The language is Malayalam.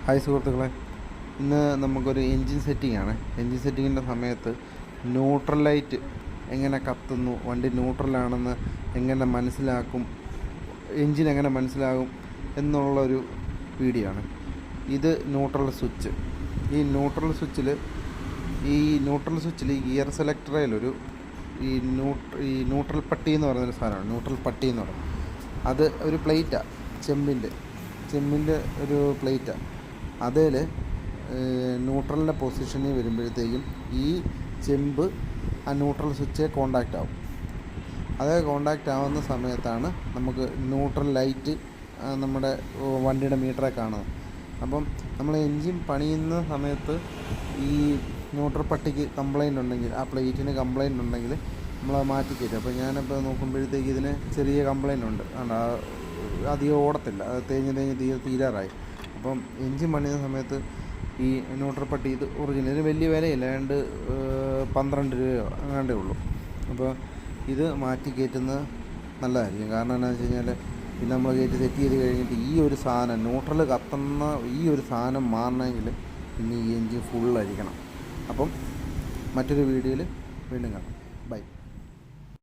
ഹായ് സുഹൃത്തുക്കളെ, ഇന്ന് നമുക്കൊരു എൻജിൻ സെറ്റിംഗാണ്. എൻജിൻ സെറ്റിങ്ങിൻ്റെ സമയത്ത് ന്യൂട്രൽ ലൈറ്റ് എങ്ങനെ കത്തുന്നു, വണ്ടി ന്യൂട്രലാണെന്ന് എങ്ങനെ മനസ്സിലാക്കും, എൻജിൻ എങ്ങനെ മനസ്സിലാകും എന്നുള്ളൊരു വീഡിയോ ആണ് ഇത്. ന്യൂട്രൽ സ്വിച്ച്, ഈ ന്യൂട്രൽ സ്വിച്ചിൽ ഗിയർ സെലക്ടറിലൊരു ഈ ന്യൂട്രൽ പട്ടി എന്ന് പറയുന്നൊരു സാധനമാണ്. ന്യൂട്രൽ പട്ടി എന്ന് പറയുന്നത് അത് ഒരു പ്ലേറ്റാണ്, ചെമ്പിൻ്റെ ഒരു പ്ലേറ്റാണ്. അതിൽ ന്യൂട്രലിൻ്റെ പൊസിഷനിൽ വരുമ്പോഴത്തേക്കും ഈ ചെമ്പ് ആ ന്യൂട്രൽ സ്വിച്ച് കോണ്ടാക്റ്റ് ആവും. അത് കോണ്ടാക്റ്റ് ആവുന്ന സമയത്താണ് നമുക്ക് ന്യൂട്രൽ ലൈറ്റ് നമ്മുടെ വണ്ടിയുടെ മീറ്ററെ കാണുന്നത്. അപ്പം നമ്മൾ എൻജിൻ പണിയുന്ന സമയത്ത് ഈ ന്യൂട്രൽ പട്ടിക്ക് കംപ്ലൈൻ്റ് ഉണ്ടെങ്കിൽ, ആ പ്ലേറ്റിന് കംപ്ലൈൻ്റ് ഉണ്ടെങ്കിൽ നമ്മളത് മാറ്റിക്കയറ്റും. അപ്പോൾ ഞാനിപ്പോൾ നോക്കുമ്പോഴത്തേക്ക് ഇതിന് ചെറിയ കംപ്ലൈൻ്റ് ഉണ്ട്, അധികം ഓടത്തില്ല, അത് തേഞ്ഞ് തീരാറായി. അപ്പം എൻജിൻ പണിയുന്ന സമയത്ത് ഈ ന്യൂട്രൽ പട്ടി, ഇത് ഒറിജിനൽ, ഇതിന് വലിയ വിലയില്ല, 12 രൂപയോ അങ്ങാണ്ടേ ഉള്ളൂ. അപ്പോൾ ഇത് മാറ്റി കയറ്റുന്നത് നല്ലതായിരിക്കും. കാരണം എന്താണെന്ന് വെച്ച് കഴിഞ്ഞാൽ പിന്നെ നമ്മൾ കയറ്റി സെറ്റ് ചെയ്ത് കഴിഞ്ഞിട്ട് ഈ ഒരു സാധനം ന്യൂട്രൽ കത്തുന്ന ഈ ഒരു സാധനം മാറണമെങ്കിൽ പിന്നെ ഈ എൻജിൻ ഫുള്ളടിക്കണം. അപ്പം മറ്റൊരു വീഡിയോയിൽ വീണ്ടും കാണാം. ബൈ.